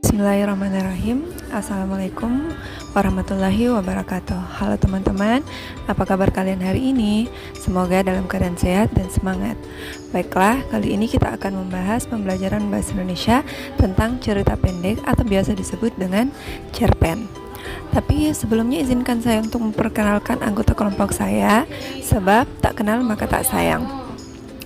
Bismillahirrahmanirrahim. Assalamualaikum warahmatullahi wabarakatuh. Halo teman-teman, apa kabar kalian hari ini? Semoga dalam keadaan sehat dan semangat. Baiklah, kali ini kita akan membahas pembelajaran bahasa Indonesia tentang cerita pendek atau biasa disebut dengan cerpen. Tapi sebelumnya izinkan saya untuk memperkenalkan anggota kelompok saya, sebab tak kenal maka tak sayang.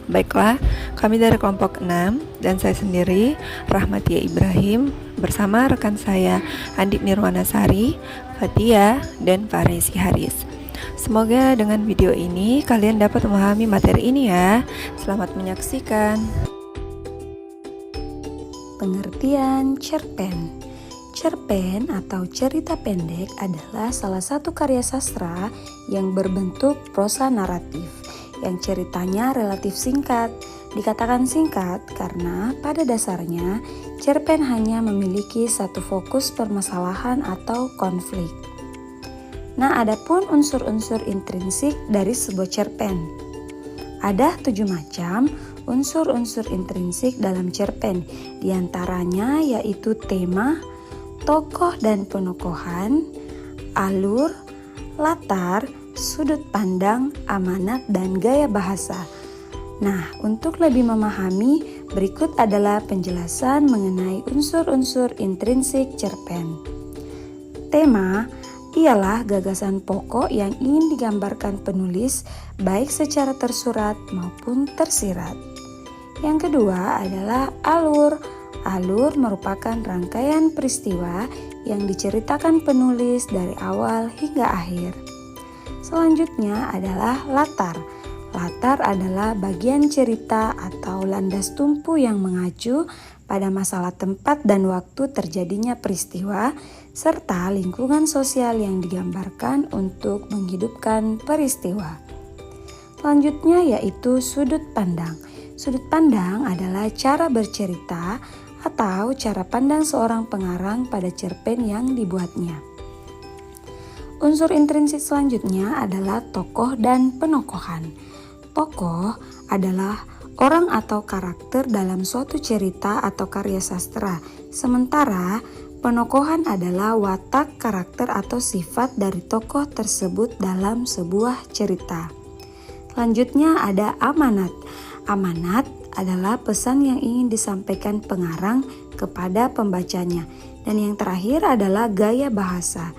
Baiklah, kami dari kelompok 6 dan saya sendiri, Rahmatia Ibrahim, bersama rekan saya Andi Nirwanasari, Fatia, dan Farisi Haris. Semoga dengan video ini kalian dapat memahami materi ini ya. Selamat menyaksikan. Pengertian cerpen. Cerpen atau cerita pendek adalah salah satu karya sastra yang berbentuk prosa naratif, yang ceritanya relatif singkat. Dikatakan singkat karena pada dasarnya cerpen hanya memiliki satu fokus permasalahan atau konflik. Nah, adapun unsur-unsur intrinsik dari sebuah cerpen. Ada 7 macam unsur-unsur intrinsik dalam cerpen. Di antaranya yaitu tema, tokoh dan penokohan, alur, latar, sudut pandang, amanat, dan gaya bahasa. Nah, untuk lebih memahami, berikut adalah penjelasan mengenai unsur-unsur intrinsik cerpen. Tema ialah gagasan pokok yang ingin digambarkan penulis baik secara tersurat maupun tersirat. Yang kedua adalah alur. Alur merupakan rangkaian peristiwa yang diceritakan penulis dari awal hingga akhir. Selanjutnya adalah latar. Latar adalah bagian cerita atau landas tumpu yang mengacu pada masalah tempat dan waktu terjadinya peristiwa, serta lingkungan sosial yang digambarkan untuk menghidupkan peristiwa. Selanjutnya yaitu sudut pandang. Sudut pandang adalah cara bercerita atau cara pandang seorang pengarang pada cerpen yang dibuatnya. Unsur intrinsik selanjutnya adalah tokoh dan penokohan. Tokoh adalah orang atau karakter dalam suatu cerita atau karya sastra, sementara penokohan adalah watak, karakter, atau sifat dari tokoh tersebut dalam sebuah cerita. Selanjutnya ada amanat. Amanat adalah pesan yang ingin disampaikan pengarang kepada pembacanya. Dan yang terakhir adalah gaya bahasa.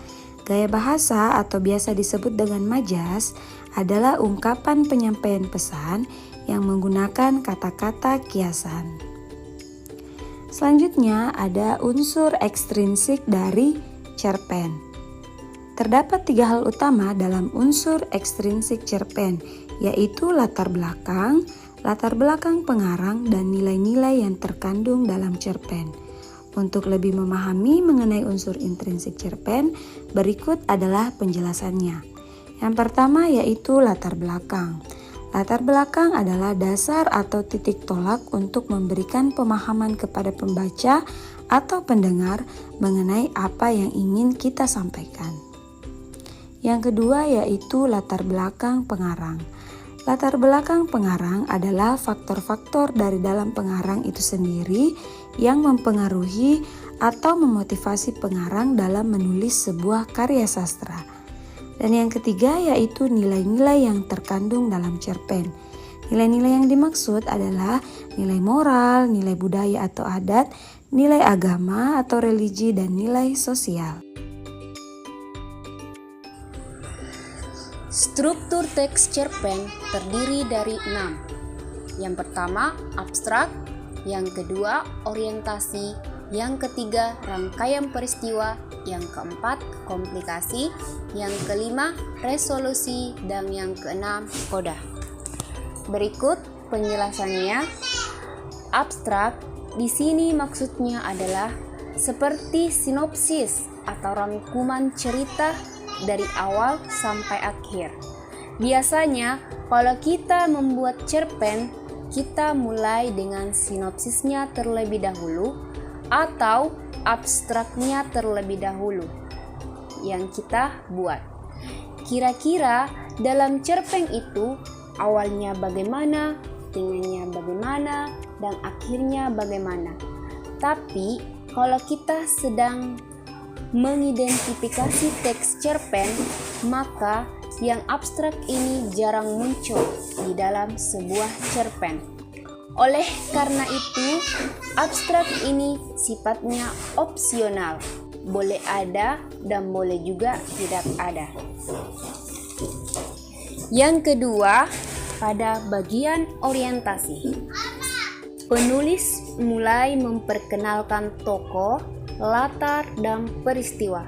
Gaya bahasa atau biasa disebut dengan majas adalah ungkapan penyampaian pesan yang menggunakan kata-kata kiasan. Selanjutnya ada unsur ekstrinsik dari cerpen. Terdapat 3 hal utama dalam unsur ekstrinsik cerpen, yaitu latar belakang pengarang, dan nilai-nilai yang terkandung dalam cerpen. Untuk lebih memahami mengenai unsur intrinsik cerpen, berikut adalah penjelasannya. Yang pertama yaitu latar belakang. Latar belakang adalah dasar atau titik tolak untuk memberikan pemahaman kepada pembaca atau pendengar mengenai apa yang ingin kita sampaikan. Yang kedua yaitu latar belakang pengarang. Latar belakang pengarang adalah faktor-faktor dari dalam pengarang itu sendiri yang mempengaruhi atau memotivasi pengarang dalam menulis sebuah karya sastra. Dan yang ketiga yaitu nilai-nilai yang terkandung dalam cerpen. Nilai-nilai yang dimaksud adalah nilai moral, nilai budaya atau adat, nilai agama atau religi, dan nilai sosial. Struktur teks cerpen terdiri dari 6. Yang pertama, abstrak. Yang kedua, orientasi. Yang ketiga, rangkaian peristiwa. Yang keempat, komplikasi. Yang kelima, resolusi. Dan yang keenam, koda. Berikut penjelasannya. Abstrak di sini maksudnya adalah seperti sinopsis atau rangkuman cerita dari awal sampai akhir. Biasanya kalau kita membuat cerpen, kita mulai dengan sinopsisnya terlebih dahulu atau abstraknya terlebih dahulu yang kita buat. Kira-kira dalam cerpen itu awalnya bagaimana, tengahnya bagaimana, dan akhirnya bagaimana. Tapi kalau kita sedang mengidentifikasi teks cerpen, maka yang abstrak ini jarang muncul di dalam sebuah cerpen. Oleh karena itu, abstrak ini sifatnya opsional, boleh ada dan boleh juga tidak ada. Yang kedua, pada bagian orientasi, penulis mulai memperkenalkan tokoh, latar, dan peristiwa.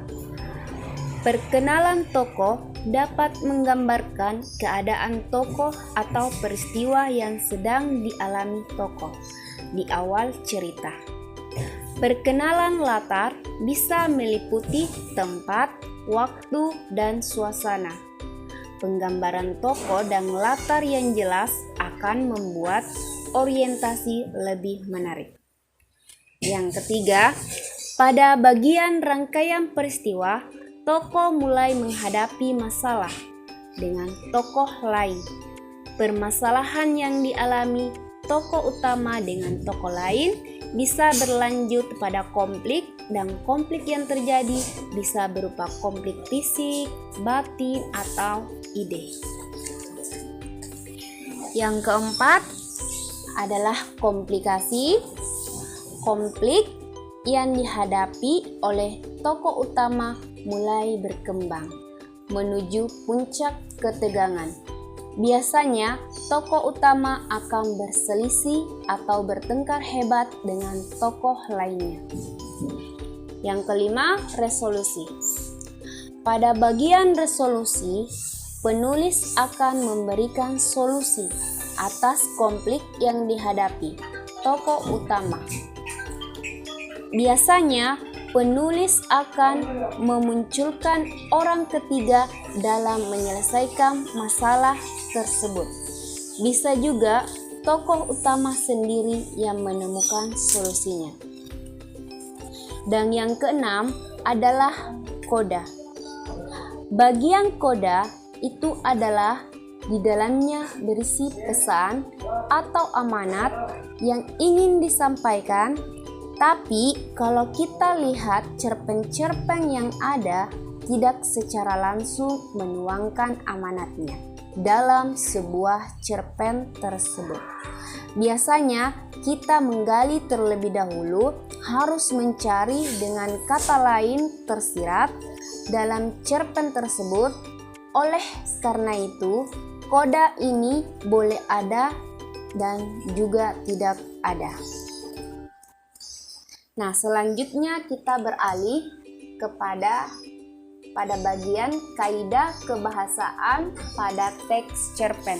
Perkenalan tokoh dapat menggambarkan keadaan tokoh atau peristiwa yang sedang dialami tokoh di awal cerita. Perkenalan latar bisa meliputi tempat, waktu, dan suasana. Penggambaran tokoh dan latar yang jelas akan membuat orientasi lebih menarik. Yang ketiga, pada bagian rangkaian peristiwa, tokoh mulai menghadapi masalah dengan tokoh lain. Permasalahan yang dialami tokoh utama dengan tokoh lain bisa berlanjut pada konflik, dan konflik yang terjadi bisa berupa konflik fisik, batin, atau ide. Yang keempat adalah komplikasi. Konflik yang dihadapi oleh tokoh utama mulai berkembang menuju puncak ketegangan. Biasanya tokoh utama akan berselisih atau bertengkar hebat dengan tokoh lainnya. Yang kelima, resolusi. Pada bagian resolusi, penulis akan memberikan solusi atas konflik yang dihadapi tokoh utama. Biasanya penulis akan memunculkan orang ketiga dalam menyelesaikan masalah tersebut. Bisa juga tokoh utama sendiri yang menemukan solusinya. Dan yang keenam adalah koda. Bagian koda itu adalah di dalamnya berisi pesan atau amanat yang ingin disampaikan. Tapi kalau kita lihat cerpen-cerpen yang ada tidak secara langsung menuangkan amanatnya dalam sebuah cerpen tersebut. Biasanya kita menggali terlebih dahulu, harus mencari dengan kata lain tersirat dalam cerpen tersebut. Oleh karena itu, koda ini boleh ada dan juga tidak ada. Nah, selanjutnya kita beralih pada bagian kaidah kebahasaan pada teks cerpen.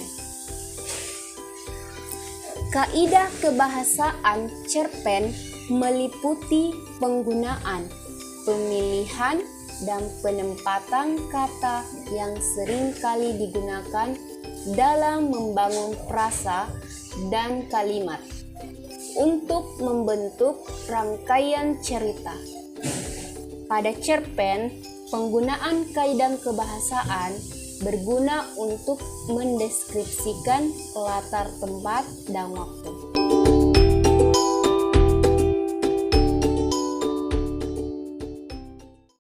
Kaidah kebahasaan cerpen meliputi penggunaan, pemilihan, dan penempatan kata yang sering kali digunakan dalam membangun frasa dan kalimat untuk membentuk rangkaian cerita. Pada cerpen, penggunaan kaidah kebahasaan berguna untuk mendeskripsikan latar tempat dan waktu.